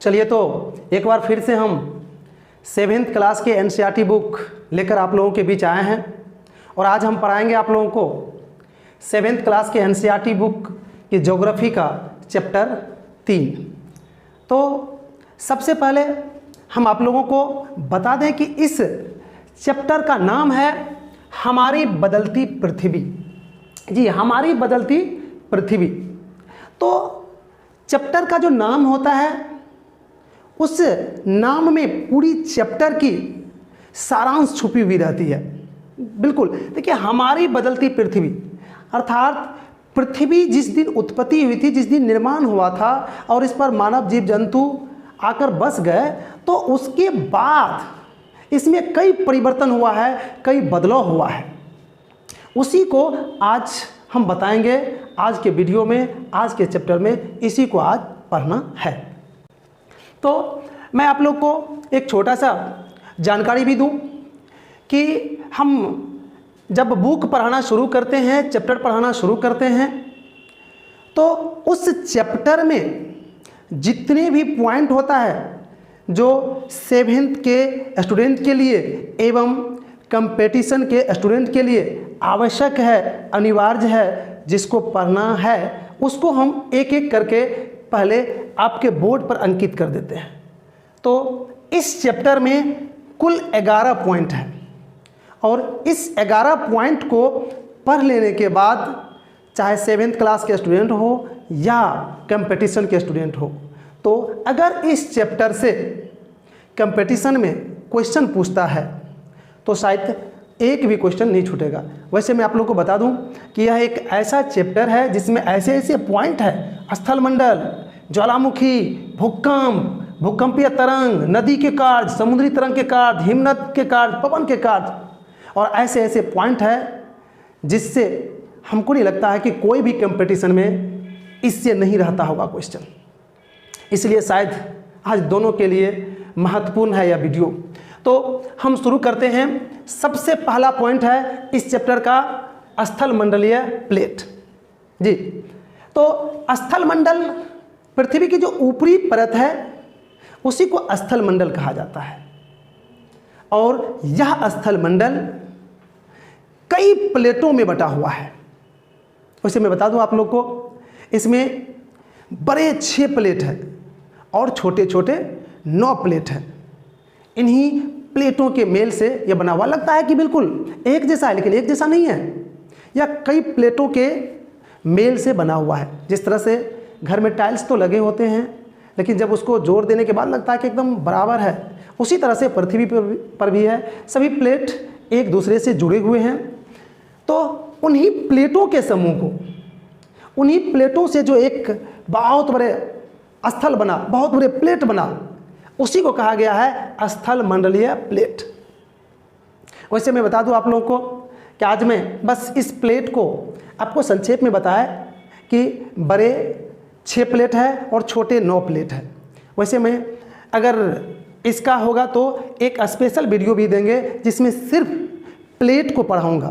चलिए तो एक बार फिर से हम 7th क्लास के एनसीईआरटी बुक लेकर आप लोगों के बीच आए हैं और आज हम पढ़ाएंगे आप लोगों को 7th क्लास के एनसीईआरटी बुक की ज्योग्राफी का चैप्टर 3। तो सबसे पहले हम आप लोगों को बता दें कि इस चैप्टर का नाम है हमारी बदलती पृथ्वी। जी, हमारी बदलती पृथ्वी। तो चैप्टर का जो नाम होता है उस नाम में पूरी चैप्टर की सारांश छुपी हुई रहती है। बिल्कुल, देखिए, हमारी बदलती पृथ्वी अर्थात पृथ्वी जिस दिन उत्पत्ति हुई थी, जिस दिन निर्माण हुआ था और इस पर मानव जीव जंतु आकर बस गए, तो उसके बाद इसमें कई परिवर्तन हुआ है, कई बदलाव हुआ है। उसी को आज हम बताएंगे आज के वीडियो में, आज के चैप्टर में, इसी को आज पढ़ना है। तो मैं आप लोग को एक छोटा सा जानकारी भी दूं कि हम जब बुक पढ़ाना शुरू करते हैं, चैप्टर पढ़ाना शुरू करते हैं, तो उस चैप्टर में जितने भी पॉइंट होता है जो 7th के स्टूडेंट के लिए एवं कंपटीशन के स्टूडेंट के लिए आवश्यक है, अनिवार्य है, जिसको पढ़ना है, उसको हम एक एक करके पहले आपके बोर्ड पर अंकित कर देते हैं। तो इस चैप्टर में कुल 11 पॉइंट हैं और इस 11 पॉइंट को पढ़ लेने के बाद चाहे 7th क्लास के स्टूडेंट हो या कंपटीशन के स्टूडेंट हो, तो अगर इस चैप्टर से कंपटीशन में क्वेश्चन पूछता है तो शायद एक भी क्वेश्चन नहीं छूटेगा। वैसे मैं आप लोगों को बता दूं कि यह एक ऐसा चैप्टर है जिसमें ऐसे ऐसे पॉइंट है, स्थलमंडल, ज्वालामुखी, भूकंप, भूकंपीय तरंग, नदी के कार्य, समुद्री तरंग के कार्य, हिमनद के कार्य, पवन के कार्य, और ऐसे ऐसे पॉइंट है जिससे हमको नहीं लगता है कि कोई भी कंपटीशन में इससे नहीं रहता होगा क्वेश्चन। इसलिए शायद आज दोनों के लिए महत्वपूर्ण है यह वीडियो। तो हम शुरू करते हैं। सबसे पहला पॉइंट है इस चैप्टर का स्थलमंडलीय प्लेट। जी, तो स्थलमंडल पृथ्वी की जो ऊपरी परत है उसी को स्थलमंडल कहा जाता है और यह स्थलमंडल कई प्लेटों में बटा हुआ है। वैसे मैं बता दूं आप लोग को, इसमें बड़े 6 प्लेट हैं और छोटे छोटे 9 प्लेट हैं। इन्हीं प्लेटों के मेल से यह बना हुआ लगता है कि बिल्कुल एक जैसा है, लेकिन एक जैसा नहीं है। यह कई प्लेटों के मेल से बना हुआ है। जिस तरह से घर में टाइल्स तो लगे होते हैं, लेकिन जब उसको जोड़ देने के बाद लगता है कि एकदम बराबर है, उसी तरह से पृथ्वी पर भी है। सभी प्लेट एक दूसरे से जुड़े हुए हैं। तो उन्हीं प्लेटों के समूह को, उन्हीं प्लेटों से जो एक बहुत बड़े स्थल बना, बहुत बड़े प्लेट बना, उसी को कहा गया है स्थलमंडलीय प्लेट। वैसे मैं बता दूं आप लोगों को कि आज मैं बस इस प्लेट को आपको संक्षेप में बताया कि बड़े 6 प्लेट है और छोटे 9 प्लेट है। वैसे मैं अगर इसका होगा तो एक स्पेशल वीडियो भी देंगे जिसमें सिर्फ प्लेट को पढ़ाऊँगा,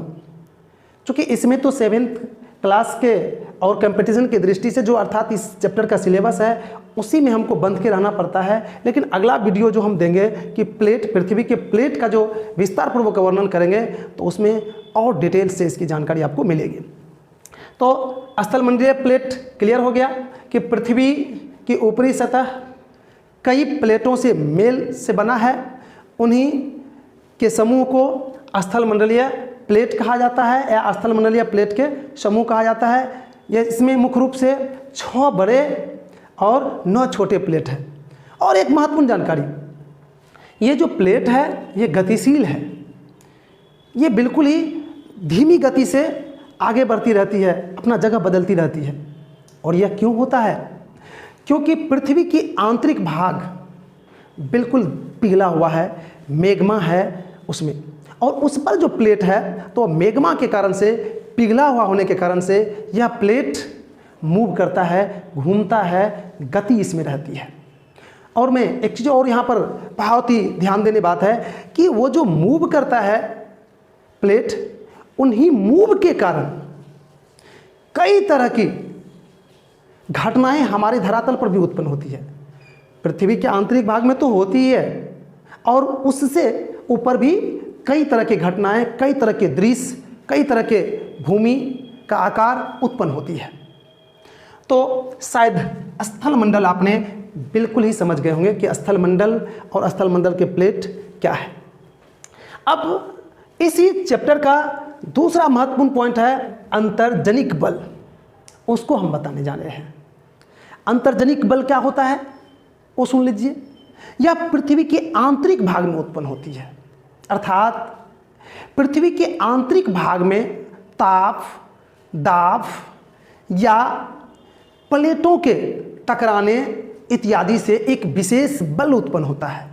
क्योंकि इसमें तो 7th क्लास के और कंपटीशन की दृष्टि से जो अर्थात इस चैप्टर का सिलेबस है उसी में हमको बंध के रहना पड़ता है। लेकिन अगला वीडियो जो हम देंगे कि प्लेट, पृथ्वी के प्लेट का जो विस्तार पूर्वक वर्णन करेंगे, तो उसमें और डिटेल से इसकी जानकारी आपको मिलेगी। तो स्थलमंडलीय प्लेट क्लियर हो गया कि पृथ्वी की ऊपरी सतह कई प्लेटों से मेल से बना है। उन्हीं के समूह को स्थलमंडलीय प्लेट कहा जाता है या स्थलमंडलीय प्लेट के समूह कहा जाता है। यह इसमें मुख्य रूप से 6 बड़े और 9 छोटे प्लेट हैं। और एक महत्वपूर्ण जानकारी, ये जो प्लेट है ये गतिशील है। ये बिल्कुल ही धीमी गति से आगे बढ़ती रहती है, अपना जगह बदलती रहती है। और यह क्यों होता है? क्योंकि पृथ्वी की आंतरिक भाग बिल्कुल पिघला हुआ है, मैग्मा है उसमें, और उस पर जो प्लेट है तो मैग्मा के कारण से, पिघला हुआ होने के कारण से यह प्लेट मूव करता है, घूमता है, गति इसमें रहती है। और मैं एक चीज़ और यहाँ पर बहुत ही ध्यान देने बात है कि वो जो मूव करता है प्लेट, उन्हीं मूव के कारण कई तरह की घटनाएं हमारे धरातल पर भी उत्पन्न होती है। पृथ्वी के आंतरिक भाग में तो होती ही है, और उससे ऊपर भी कई तरह की घटनाएं, कई तरह के दृश्य, कई तरह के भूमि का आकार उत्पन्न होती है। तो शायद स्थल मंडल आपने बिल्कुल ही समझ गए होंगे कि स्थल मंडल और स्थल मंडल के प्लेट क्या है। अब इसी चैप्टर का दूसरा महत्वपूर्ण पॉइंट है अंतर्जनिक बल, उसको हम बताने जा रहे हैं। अंतर्जनिक बल क्या होता है वो सुन लीजिए। यह पृथ्वी के आंतरिक भाग में उत्पन्न होती है, अर्थात पृथ्वी के आंतरिक भाग में ताप, दाब या प्लेटों के टकराने इत्यादि से एक विशेष बल उत्पन्न होता है,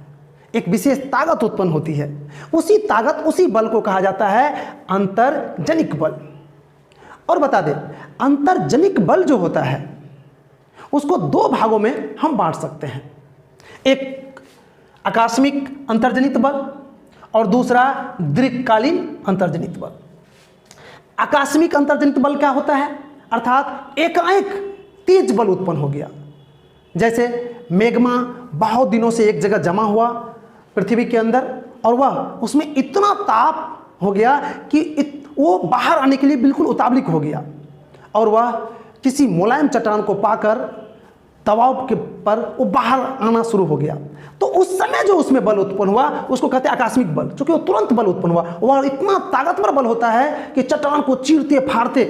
एक विशेष ताकत उत्पन्न होती है। उसी ताकत, उसी बल को कहा जाता है अंतर्जनिक बल। और बता दें, अंतर्जनिक बल जो होता है उसको दो भागों में हम बांट सकते हैं, एक आकस्मिक अंतर्जनित बल और दूसरा दीर्घकालीन अंतर्जनित बल। आकस्मिक अंतर्जनित बल क्या होता है, अर्थात एकाएक तेज बल उत्पन्न हो गया, जैसे मैग्मा बहुत दिनों से एक जगह जमा हुआ पृथ्वी के अंदर, और वह उसमें इतना ताप हो गया कि वो बाहर आने के लिए बिल्कुल उतावलिक हो गया, और वह किसी मुलायम चट्टान को पाकर दबाव के पर वो बाहर आना शुरू हो गया। तो उस समय जो उसमें बल उत्पन्न हुआ उसको कहते हैं आकस्मिक बल, क्योंकि वो तुरंत बल उत्पन्न हुआ। वह इतना ताकतवर बल होता है कि चट्टान को चीरते फाड़ते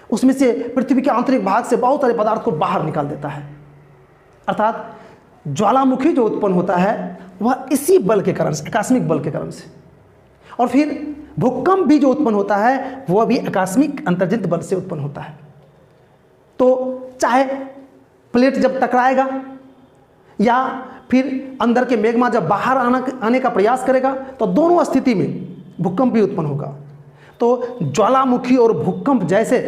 उसमें से, पृथ्वी के आंतरिक भाग से बहुत सारे पदार्थ को बाहर निकाल देता है। अर्थात ज्वालामुखी जो उत्पन्न होता है वह इसी बल के कारण से, आकस्मिक बल के कारण से। और फिर भूकंप भी जो उत्पन्न होता है वह भी आकस्मिक अंतर्जनित बल से उत्पन्न होता है। तो चाहे प्लेट जब टकराएगा या फिर अंदर के मैग्मा जब बाहर आने का प्रयास करेगा, तो दोनों स्थिति में भूकंप भी उत्पन्न होगा। तो ज्वालामुखी और भूकंप जैसे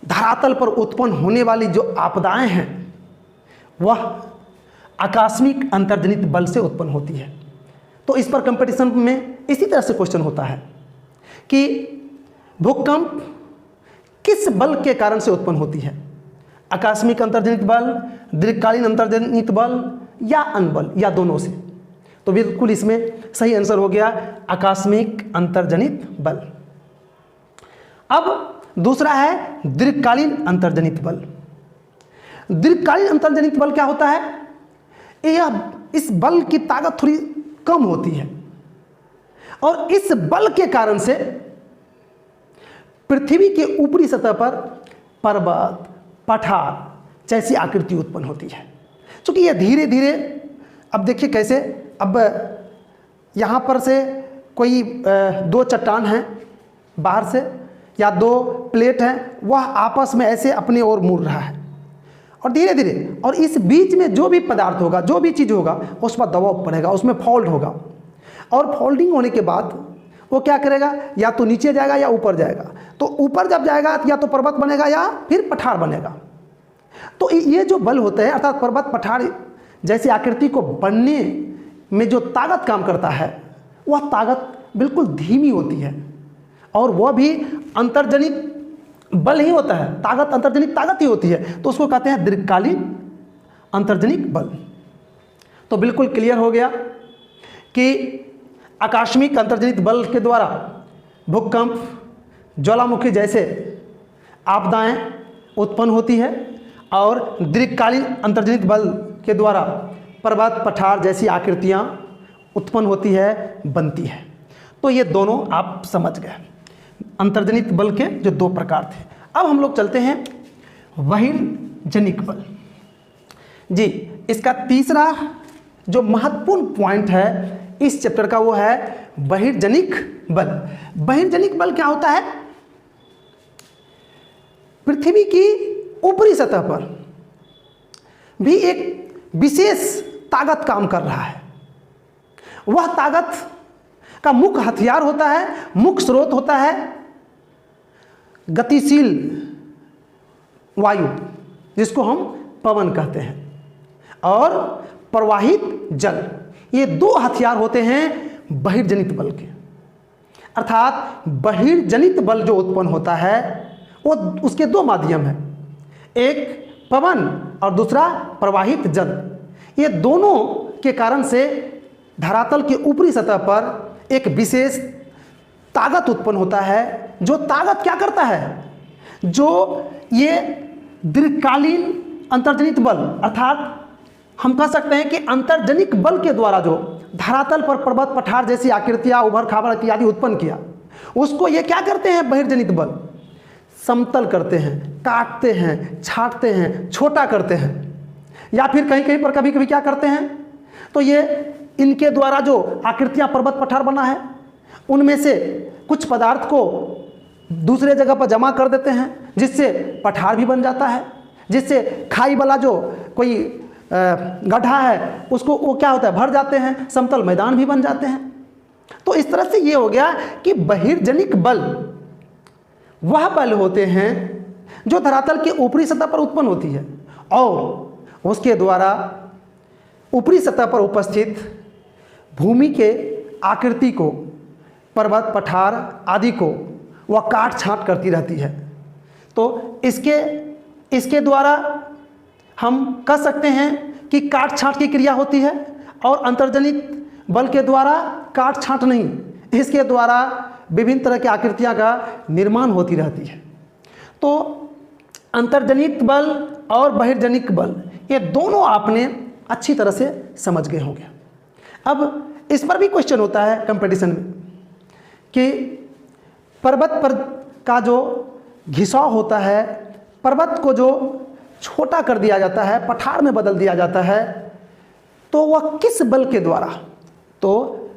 धरातल पर उत्पन्न होने वाली जो आपदाएं हैं वह आकस्मिक अंतर्जनित बल से उत्पन्न होती है। तो इस पर कंपटीशन में इसी तरह से क्वेश्चन होता है कि भूकंप किस बल के कारण से उत्पन्न होती है, आकस्मिक अंतर्जनित बल, दीर्घकालीन अंतर्जनित बल या अनबल, या दोनों से। तो बिल्कुल इसमें सही आंसर हो गया आकस्मिक अंतर्जनित बल। अब दूसरा है दीर्घकालीन अंतर्जनित बल। दीर्घकालीन अंतर्जनित बल क्या होता है, यह इस बल की ताकत थोड़ी कम होती है, और इस बल के कारण से पृथ्वी के ऊपरी सतह पर पर्वत, पठार जैसी आकृति उत्पन्न होती है। क्योंकि यह धीरे धीरे, अब देखिए कैसे, अब यहाँ पर से कोई दो चट्टान हैं बाहर से, या दो प्लेट हैं, वह आपस में ऐसे अपनी ओर मुड़ रहा है, और धीरे धीरे, और इस बीच में जो भी पदार्थ होगा, जो भी चीज़ होगा, उस पर दबाव पड़ेगा, उसमें फॉल्ट होगा, और फोल्डिंग होने के बाद वो क्या करेगा, या तो नीचे जाएगा या ऊपर जाएगा। तो ऊपर जब जाएगा या तो पर्वत बनेगा या फिर पठार बनेगा। तो ये जो बल होते हैं, अर्थात पर्वत, पठार जैसी आकृति को बनने में जो ताकत काम करता है, वह ताकत बिल्कुल धीमी होती है, और वह भी अंतर्जनित बल ही होता है, ताकत अंतर्जनित ताकत ही होती है। तो उसको कहते हैं दीर्घकालीन अंतर्जनित बल। तो बिल्कुल क्लियर हो गया कि आकस्मिक अंतर्जनित बल के द्वारा भूकंप, ज्वालामुखी जैसे आपदाएं उत्पन्न होती है, और दीर्घकालीन अंतर्जनित बल के द्वारा पर्वत, पठार जैसी आकृतियां उत्पन्न होती है, बनती है। तो ये दोनों आप समझ गए अंतर्जनित बल के जो दो प्रकार थे। अब हम लोग चलते हैं बहिर्जनिक बल। जी, इसका तीसरा जो महत्वपूर्ण पॉइंट है इस चैप्टर का वो है बहिर्जनिक बल। बहिर्जनिक बल क्या होता है, पृथ्वी की ऊपरी सतह पर भी एक विशेष ताकत काम कर रहा है। वह ताकत का मुख्य हथियार होता है, मुख्य स्रोत होता है गतिशील वायु, जिसको हम पवन कहते हैं, और प्रवाहित जल। ये दो हथियार होते हैं बहिर्जनित बल के। अर्थात बहिर्जनित बल जो उत्पन्न होता है वो उसके दो माध्यम हैं, एक पवन और दूसरा प्रवाहित जल। ये दोनों के कारण से धरातल के ऊपरी सतह पर एक विशेष ताकत उत्पन्न होता है, जो ताकत क्या करता है, जो ये दीर्घकालीन अंतर्जनित बल, अर्थात हम कह सकते हैं कि अंतर्जनिक बल के द्वारा जो धरातल पर पर्वत पठार जैसी आकृतियां, उभर खाबर इत्यादि उत्पन्न किया, उसको ये क्या करते हैं, बहिर्जनित बल, समतल करते हैं, काटते हैं, छाटते हैं, छोटा करते हैं, या फिर कहीं कहीं पर कभी कभी क्या करते हैं, तो ये इनके द्वारा जो आकृतियां पर्वत पठार बना है उनमें से कुछ पदार्थ को दूसरे जगह पर जमा कर देते हैं, जिससे पठार भी बन जाता है, जिससे खाई वाला जो कोई गड्ढा है उसको वो क्या होता है, भर जाते हैं, समतल मैदान भी बन जाते हैं। तो इस तरह से ये हो गया कि बहिर्जनिक बल वह बल होते हैं जो धरातल के ऊपरी सतह पर उत्पन्न होती है और उसके द्वारा ऊपरी सतह पर उपस्थित भूमि के आकृति को, पर्वत पठार आदि को वह काट छांट करती रहती है। तो इसके द्वारा हम कह सकते हैं कि काट छांट की क्रिया होती है, और अंतर्जनित बल के द्वारा काट छांट नहीं, इसके द्वारा विभिन्न तरह की आकृतियां का निर्माण होती रहती है। तो अंतर्जनित बल और बहिर्जनिक बल ये दोनों आपने अच्छी तरह से समझ गए होंगे। अब इस पर भी क्वेश्चन होता है कंपटीशन में कि पर्वत पर का जो घिसाव होता है, पर्वत को जो छोटा कर दिया जाता है, पठार में बदल दिया जाता है, तो वह किस बल के द्वारा, तो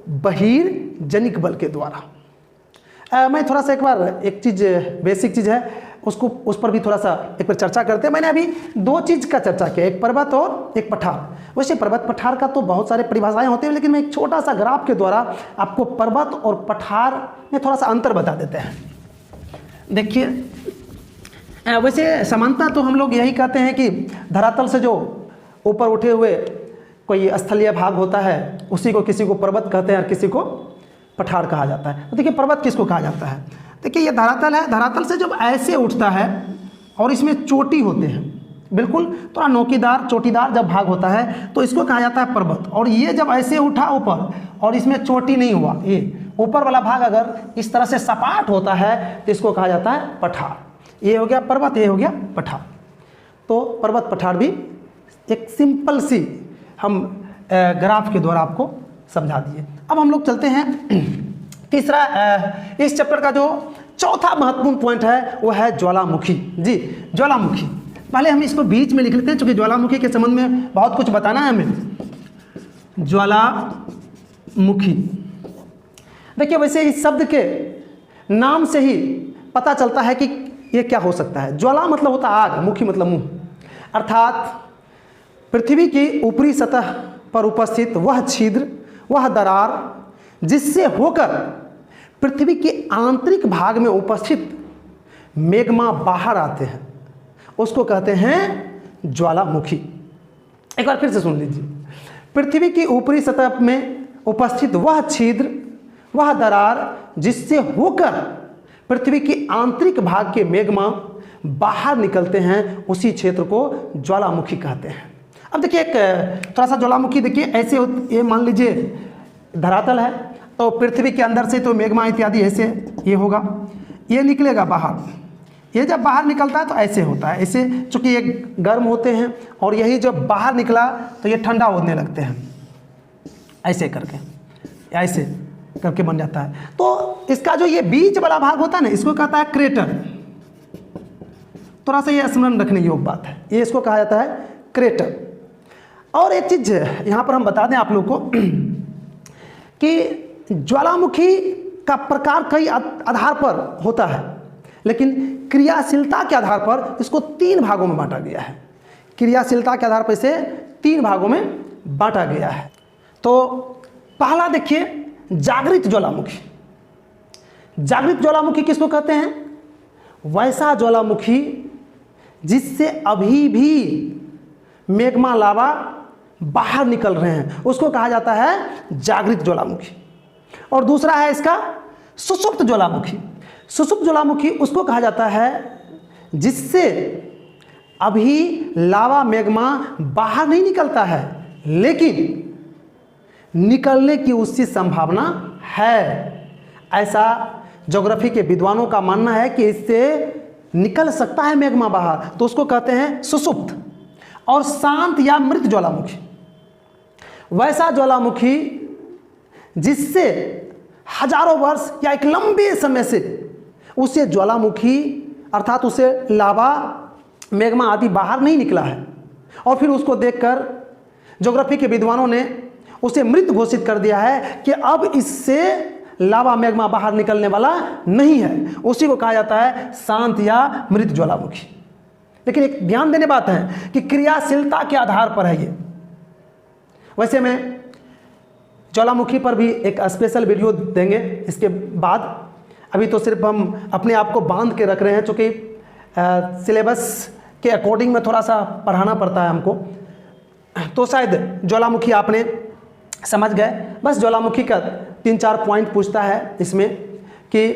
बहिर्जनिक बल के द्वारा। मैं थोड़ा सा एक बार एक चीज़, बेसिक चीज़ है उसको, उस पर भी थोड़ा सा एक बार चर्चा करते हैं। मैंने अभी दो चीज़ का चर्चा किया, एक पर्वत और एक पठार। वैसे पर्वत पठार का तो बहुत सारे परिभाषाएं होती हैं, लेकिन मैं एक छोटा सा ग्राफ के द्वारा आपको पर्वत और पठार में थोड़ा सा अंतर बता देते हैं। देखिए, वैसे समानता तो हम लोग यही कहते हैं कि धरातल से जो ऊपर उठे हुए कोई स्थलीय भाग होता है उसी को किसी को पर्वत कहते हैं और किसी को पठार कहा जाता है। तो देखिए, पर्वत किसको कहा जाता है, देखिए ये धरातल है, धरातल से जब ऐसे उठता है और इसमें चोटी होते हैं, बिल्कुल थोड़ा नोकीदार चोटीदार जब भाग होता है तो इसको कहा जाता है पर्वत। और ये जब ऐसे उठा ऊपर और इसमें चोटी नहीं हुआ, ये ऊपर वाला भाग अगर इस तरह से सपाट होता है तो इसको कहा जाता है पठार। ये हो गया पर्वत, ये हो गया पठार। तो पर्वत पठार भी एक सिंपल सी हम ग्राफ के द्वारा आपको समझा दिए। अब हम लोग चलते हैं तीसरा, इस चैप्टर का जो चौथा महत्वपूर्ण पॉइंट है वो है ज्वालामुखी। जी, ज्वालामुखी। पहले हम इसको बीच में लिख लेते हैं क्योंकि ज्वालामुखी के संबंध में बहुत कुछ बताना है हमें। ज्वालामुखी, देखिए वैसे इस शब्द के नाम से ही पता चलता है कि ये क्या हो सकता है। ज्वाला मतलब होता है आग, मुखी मतलब मुंह, अर्थात पृथ्वी की ऊपरी सतह पर उपस्थित वह छिद्र, वह दरार जिससे होकर पृथ्वी के आंतरिक भाग में उपस्थित मैग्मा बाहर आते हैं, उसको कहते हैं ज्वालामुखी। एक बार फिर से सुन लीजिए, पृथ्वी की ऊपरी सतह में उपस्थित वह छिद्र, वह दरार जिससे होकर पृथ्वी के आंतरिक भाग के मैग्मा बाहर निकलते हैं, उसी क्षेत्र को ज्वालामुखी कहते हैं। अब देखिए एक थोड़ा सा ज्वालामुखी, देखिए ऐसे ये मान लीजिए धरातल है, तो पृथ्वी के अंदर से तो मैग्मा इत्यादि ऐसे ये होगा, ये निकलेगा बाहर। ये जब बाहर निकलता है तो ऐसे होता है, ऐसे, चूँकि ये गर्म होते हैं और यही जब बाहर निकला तो ये ठंडा होने लगते हैं, ऐसे करके, ऐसे करके बन जाता है। तो इसका जो ये बीच वाला भाग होता है ना, इसको कहता है क्रेटर। थोड़ा सा ये स्मरण रखने योग्य बात है, ये इसको कहा जाता है क्रेटर। और एक चीज़ यहाँ पर हम बता दें आप लोग को कि ज्वालामुखी का प्रकार कई आधार पर होता है, लेकिन क्रियाशीलता के आधार पर इसको 3 भागों में बांटा गया है। क्रियाशीलता के आधार पर इसे 3 भागों में बांटा गया है। तो पहला देखिए, जागृत ज्वालामुखी। जागृत ज्वालामुखी किसको कहते हैं? वैसा ज्वालामुखी जिससे अभी भी मैग्मा लावा बाहर निकल रहे हैं, उसको कहा जाता है जागृत ज्वालामुखी। और दूसरा है इसका सुषुप्त ज्वालामुखी। सुषुप्त ज्वालामुखी उसको कहा जाता है जिससे अभी लावा मैग्मा बाहर नहीं निकलता है, लेकिन निकलने की उसकी संभावना है। ऐसा ज्योग्राफी के विद्वानों का मानना है कि इससे निकल सकता है मैग्मा बाहर, तो उसको कहते हैं सुषुप्त। और शांत या मृत ज्वालामुखी, वैसा ज्वालामुखी जिससे हजारों वर्ष या एक लंबे समय से उसे ज्वालामुखी अर्थात उसे लावा मैग्मा आदि बाहर नहीं निकला है, और फिर उसको देखकर ज्योग्राफी के विद्वानों ने उसे मृत घोषित कर दिया है कि अब इससे लावा मैग्मा बाहर निकलने वाला नहीं है। उसी को कहा जाता है शांत या मृत ज्वालामुखी। लेकिन एक ध्यान देने बात है कि क्रियाशीलता के आधार पर है ये। वैसे मैं ज्वालामुखी पर भी एक स्पेशल वीडियो देंगे इसके बाद। अभी तो सिर्फ हम अपने आप को बांध के रख रहे हैं, चूँकि सिलेबस के अकॉर्डिंग में थोड़ा सा पढ़ाना पड़ता है हमको, तो शायद ज्वालामुखी आपने समझ गए। बस ज्वालामुखी का 3-4 पॉइंट पूछता है इसमें कि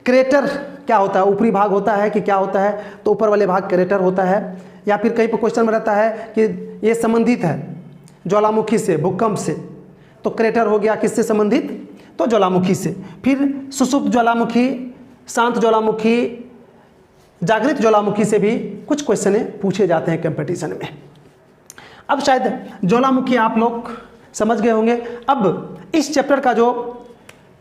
क्रेटर क्या होता है, ऊपरी भाग होता है कि क्या होता है, तो ऊपर वाले भाग क्रेटर होता है। या फिर कहीं पर क्वेश्चन में रहता है कि ये संबंधित है ज्वालामुखी से, भूकंप से, तो क्रेटर हो गया किससे संबंधित, तो ज्वालामुखी से। फिर सुषुप्त ज्वालामुखी, शांत ज्वालामुखी, जागृत ज्वालामुखी से भी कुछ क्वेश्चन पूछे जाते हैं कंपटीशन में। अब शायद ज्वालामुखी आप लोग समझ गए होंगे। अब इस चैप्टर का जो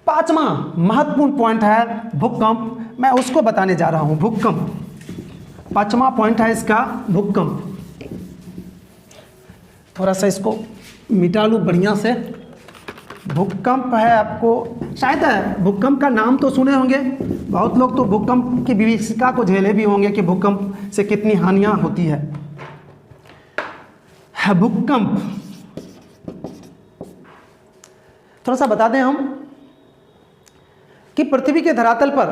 5वां महत्वपूर्ण पॉइंट है भूकंप, मैं उसको बताने जा रहा हूं। भूकंप 5वां पॉइंट है इसका भूकंप। थोड़ा सा इसको मिटा लूँ बढ़िया से। भूकंप है, आपको शायद भूकंप का नाम तो सुने होंगे बहुत लोग, तो भूकंप की विभीषिका को झेले भी होंगे कि भूकंप से कितनी हानियां होती है। भूकंप थोड़ा सा बता दें हम कि पृथ्वी के धरातल पर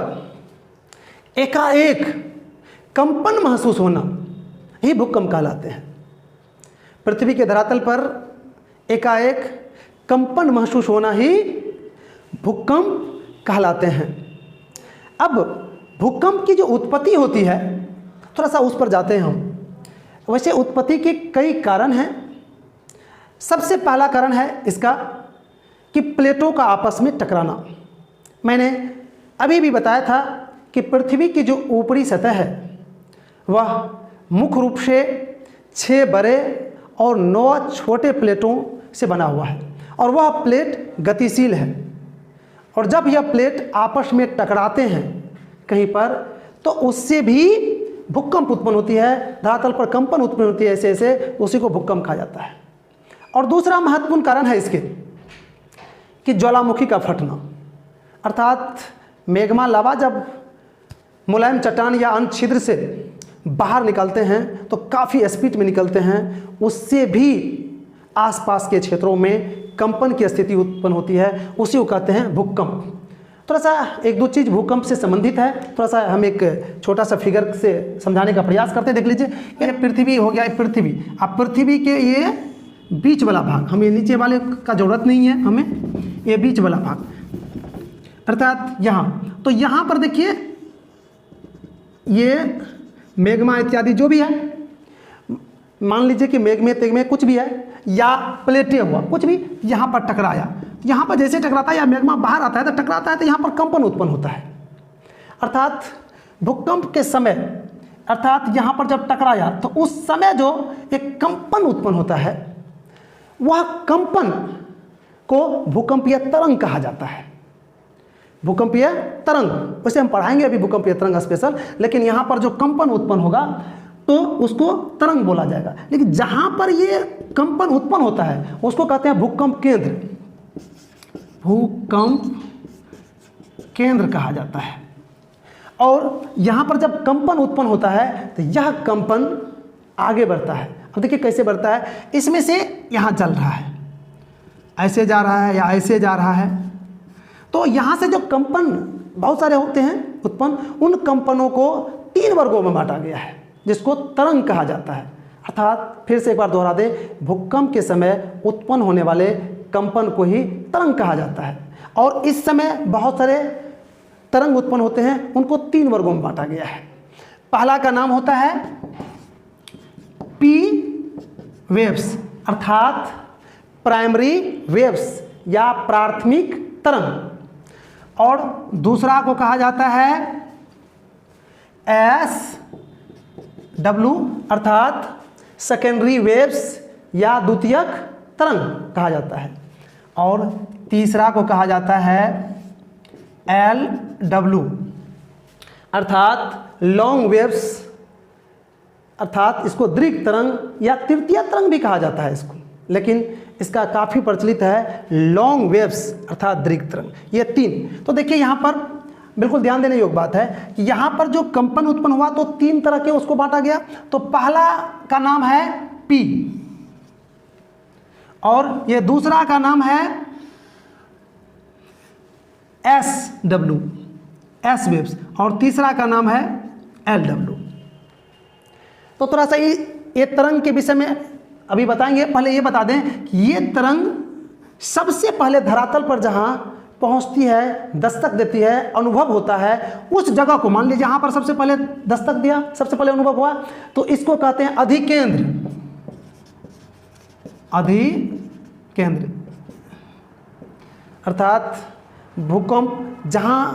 एकाएक कंपन महसूस होना ही भूकंप कहलाते हैं। पृथ्वी के धरातल पर एकाएक कंपन महसूस होना ही भूकंप कहलाते हैं। अब भूकंप की जो उत्पत्ति होती है, थोड़ा सा उस पर जाते हैं हम। वैसे उत्पत्ति के कई कारण हैं। सबसे पहला कारण है इसका कि प्लेटों का आपस में टकराना। मैंने अभी भी बताया था कि पृथ्वी की जो ऊपरी सतह है वह मुख्य रूप से 6 बड़े और 9 छोटे प्लेटों से बना हुआ है, और वह प्लेट गतिशील है। और जब यह प्लेट आपस में टकराते हैं कहीं पर, तो उससे भी भूकंप उत्पन्न होती है, धरातल पर कंपन उत्पन्न होती है, ऐसे ऐसे, उसी को भूकंप कहा जाता है। और दूसरा महत्वपूर्ण कारण है इसके कि ज्वालामुखी का फटना, अर्थात मैग्मा लावा जब मुलायम चट्टान या अन्य छिद्र से बाहर निकलते हैं तो काफ़ी स्पीड में निकलते हैं, उससे भी आसपास के क्षेत्रों में कंपन की स्थिति उत्पन्न होती है, उसी को कहते हैं भूकंप। थोड़ा सा 1-2 चीज़ भूकंप से संबंधित है, थोड़ा सा हम एक छोटा सा फिगर से समझाने का प्रयास करते हैं। देख लीजिए, ये पृथ्वी हो गया, पृथ्वी। अब पृथ्वी के ये बीच वाला भाग, हमें नीचे वाले का जरूरत नहीं है, हमें ये बीच वाला भाग अर्थात यहाँ, तो यहाँ पर देखिए ये मैग्मा इत्यादि जो भी है, मान लीजिए कि मैग्मे तेग्मे कुछ भी है या प्लेटें हुआ कुछ भी, यहाँ पर टकराया, यहाँ पर जैसे टकराता है या मैग्मा बाहर आता है तो टकराता है, तो यहाँ पर कंपन उत्पन्न होता है। अर्थात भूकंप के समय, अर्थात यहाँ पर जब टकराया तो उस समय जो एक कंपन उत्पन्न होता है, वह कंपन को भूकंपीय तरंग कहा जाता है। भूकंपीय तरंग, वैसे हम पढ़ाएंगे अभी भूकंपीय तरंग स्पेशल, लेकिन यहाँ पर जो कंपन उत्पन्न होगा तो उसको तरंग बोला जाएगा। लेकिन जहाँ पर ये कंपन उत्पन्न होता है उसको कहते हैं भूकंप केंद्र। भूकंप केंद्र कहा जाता है। और यहाँ पर जब कंपन उत्पन्न होता है तो यह कंपन आगे बढ़ता है। अब देखिए कैसे बढ़ता है, इसमें से यहाँ चल रहा है, ऐसे जा रहा है या ऐसे जा रहा है, तो यहाँ से जो कंपन बहुत सारे होते हैं उत्पन्न, उन कंपनों को 3 वर्गों में बांटा गया है, जिसको तरंग कहा जाता है। अर्थात फिर से एक बार दोहरा दें, भूकंप के समय उत्पन्न होने वाले कंपन को ही तरंग कहा जाता है। और इस समय बहुत सारे तरंग उत्पन्न होते हैं, उनको 3 वर्गों में बांटा गया है। पहला का नाम होता है पी वेव्स अर्थात प्राइमरी वेव्स या प्राथमिक तरंग, और दूसरा को कहा जाता है एस डब्ल्यू अर्थात सेकेंडरी वेव्स या द्वितीयक तरंग कहा जाता है, और तीसरा को कहा जाता है एल डब्ल्यू अर्थात लॉन्ग वेव्स अर्थात इसको दीर्घ तरंग या तृतीय तरंग भी कहा जाता है इसको, लेकिन इसका काफ़ी प्रचलित है लॉन्ग वेव्स अर्थात दीर्घ तरंग। ये तीन। तो देखिए यहाँ पर बिल्कुल ध्यान देने योग्य बात है कि यहाँ पर जो कंपन उत्पन्न हुआ तो तीन तरह के उसको बांटा गया। तो पहला का नाम है पी, और ये दूसरा का नाम है एस डब्ल्यू एस वेव्स, और तीसरा का नाम है एल डब्ल्यू। तो थोड़ा सा ये तरंग के विषय में अभी बताएंगे। पहले ये बता दें कि ये तरंग सबसे पहले धरातल पर जहां पहुंचती है, दस्तक देती है, अनुभव होता है, उस जगह को मान लीजिए जहां पर सबसे पहले दस्तक दिया, सबसे पहले अनुभव हुआ, तो इसको कहते हैं अधिकेंद्र। अधिकेंद्र अर्थात भूकंप जहां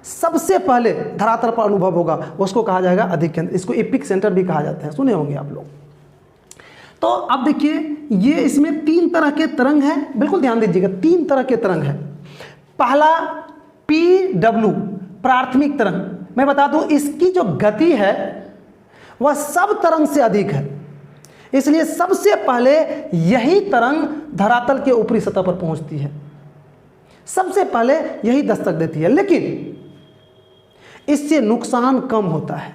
सबसे पहले धरातल पर अनुभव होगा उसको कहा जाएगा अधिकेंद्र। इसको एपिक सेंटर भी कहा जाता है, सुने होंगे आप लोग। तो अब देखिए ये इसमें तीन तरह के तरंग हैं, बिल्कुल ध्यान दीजिएगा, तीन तरह के तरंग हैं। पहला पी डब्ल्यू प्राथमिक तरंग। मैं बता दूं इसकी जो गति है वह सब तरंग से अधिक है, इसलिए सबसे पहले यही तरंग धरातल के ऊपरी सतह पर पहुंचती है, सबसे पहले यही दस्तक देती है, लेकिन इससे नुकसान कम होता है,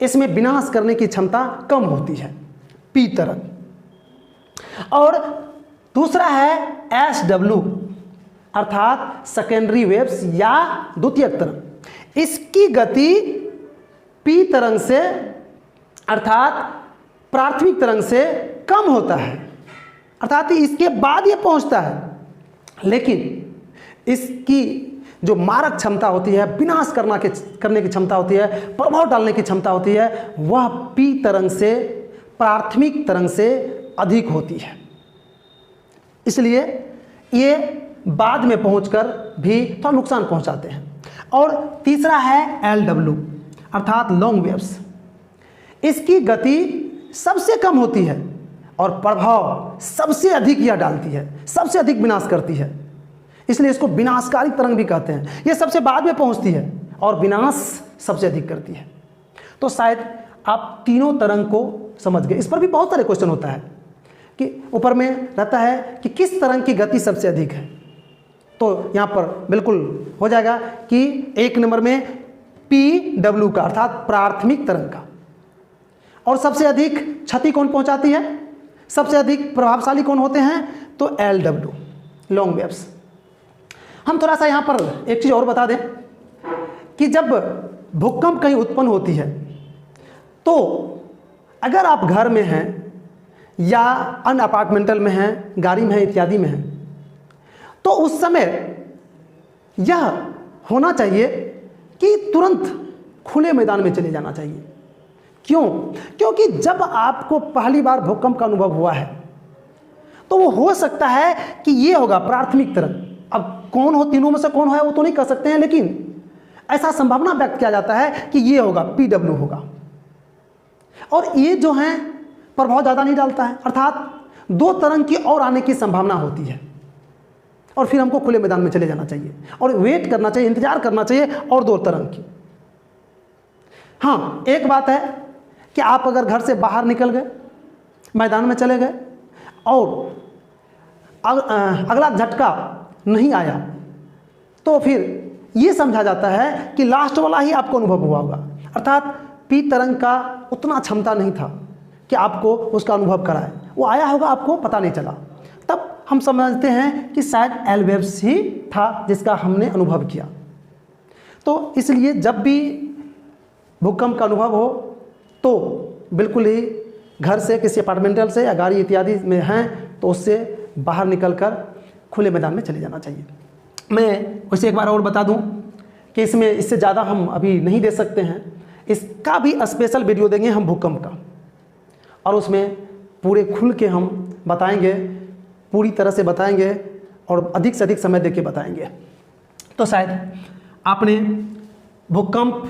इसमें विनाश करने की क्षमता कम होती है पी तरंग। और दूसरा है एस डब्ल्यू अर्थात सेकेंडरी वेव्स या द्वितीयक तरंग। इसकी गति पी तरंग से अर्थात प्राथमिक तरंग से कम होता है, अर्थात इसके बाद ये पहुंचता है, लेकिन इसकी जो मारक क्षमता होती है, विनाश करने की क्षमता होती है, प्रभाव डालने की क्षमता होती है, वह पी तरंग से प्राथमिक तरंग से अधिक होती है। इसलिए ये बाद में पहुंचकर भी थोड़ा नुकसान पहुंचाते हैं। और तीसरा है एल डब्ल्यू अर्थात लॉन्ग वेव्स। इसकी गति सबसे कम होती है और प्रभाव सबसे अधिक यह डालती है, सबसे अधिक विनाश करती है, इसलिए इसको विनाशकारी तरंग भी कहते हैं। यह सबसे बाद में पहुंचती है और विनाश सबसे अधिक करती है। तो शायद आप तीनों तरंग को समझ गए। इस पर भी बहुत सारे क्वेश्चन होता है कि ऊपर में रहता है कि किस तरंग की गति सबसे अधिक है, तो यहाँ पर बिल्कुल हो जाएगा कि एक नंबर में पी डब्ल्यू का अर्थात प्राथमिक तरंग का। और सबसे अधिक क्षति कौन पहुँचाती है, सबसे अधिक प्रभावशाली कौन होते हैं, तो एल डब्ल्यू लॉन्ग वेव्स। हम थोड़ा सा यहाँ पर एक चीज़ और बता दें कि जब भूकंप कहीं उत्पन्न होती है तो अगर आप घर में हैं या अन्य अपार्टमेंटल में हैं, गाड़ी में हैं, इत्यादि में हैं, तो उस समय यह होना चाहिए कि तुरंत खुले मैदान में चले जाना चाहिए। क्यों? क्योंकि जब आपको पहली बार भूकंप का अनुभव हुआ है तो वो हो सकता है कि ये होगा प्राथमिक तरंग। अब कौन हो, तीनों में से कौन है वो तो नहीं कह सकते हैं, लेकिन ऐसा संभावना व्यक्त किया जाता है कि ये होगा, पीडब्ल्यू होगा। और ये जो है प्रभाव ज़्यादा नहीं डालता है, अर्थात दो तरंग की और आने की संभावना होती है और फिर हमको खुले मैदान में चले जाना चाहिए और वेट करना चाहिए, इंतजार करना चाहिए और दो तरंग की। हाँ, एक बात है कि आप अगर घर से बाहर निकल गए, मैदान में चले गए और अगला झटका नहीं आया, तो फिर ये समझा जाता है कि लास्ट वाला ही आपको अनुभव हुआ होगा, अर्थात पी तरंग का उतना क्षमता नहीं था कि आपको उसका अनुभव कराए, वो आया होगा, आपको पता नहीं चला। तब हम समझते हैं कि शायद एल वेव्स ही था जिसका हमने अनुभव किया। तो इसलिए जब भी भूकंप का अनुभव हो तो बिल्कुल ही घर से, किसी अपार्टमेंटल से या गाड़ी इत्यादि में हैं तो उससे बाहर निकलकर खुले मैदान में चले जाना चाहिए। मैं वैसे एक बार और बता दूं कि इसमें इससे ज़्यादा हम अभी नहीं दे सकते हैं, इसका भी स्पेशल वीडियो देंगे हम भूकंप का। और उसमें पूरे खुल के हम बताएंगे, पूरी तरह से बताएंगे और अधिक से अधिक समय देके बताएंगे। तो शायद आपने भूकंप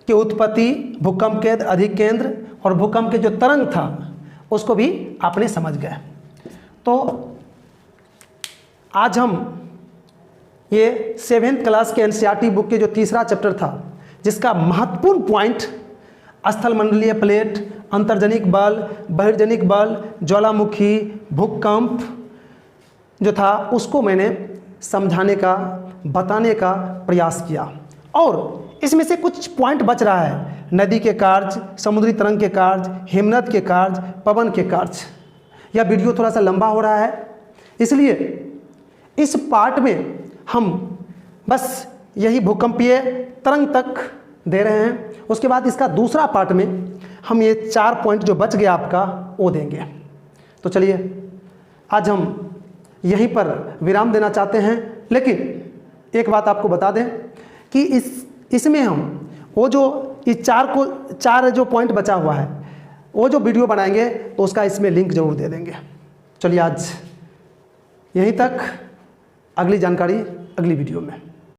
की उत्पत्ति, भूकंप के अधिकेंद्र और भूकंप के जो तरंग था उसको भी आपने समझ गए। तो आज हम ये 7th क्लास के एनसीईआरटी बुक के जो तीसरा चैप्टर था, जिसका महत्वपूर्ण पॉइंट स्थलमंडलीय प्लेट, अंतर्जनिक बल, बहिर्जनिक बल, ज्वालामुखी, भूकंप जो था उसको मैंने समझाने का, बताने का प्रयास किया। और इसमें से कुछ पॉइंट बच रहा है, नदी के कार्य, समुद्री तरंग के कार्य, हिमनद के कार्य, पवन के कार्य। यह वीडियो थोड़ा सा लंबा हो रहा है, इसलिए इस पार्ट में हम बस यही भूकंपीय तरंग तक दे रहे हैं। उसके बाद इसका दूसरा पार्ट में हम ये 4 पॉइंट जो बच गया आपका वो देंगे। तो चलिए आज हम यहीं पर विराम देना चाहते हैं, लेकिन एक बात आपको बता दें कि इसमें हम वो जो इस 4 जो पॉइंट बचा हुआ है वो जो वीडियो बनाएंगे तो उसका इसमें लिंक जरूर दे देंगे। चलिए आज यहीं तक, अगली जानकारी अगली वीडियो में।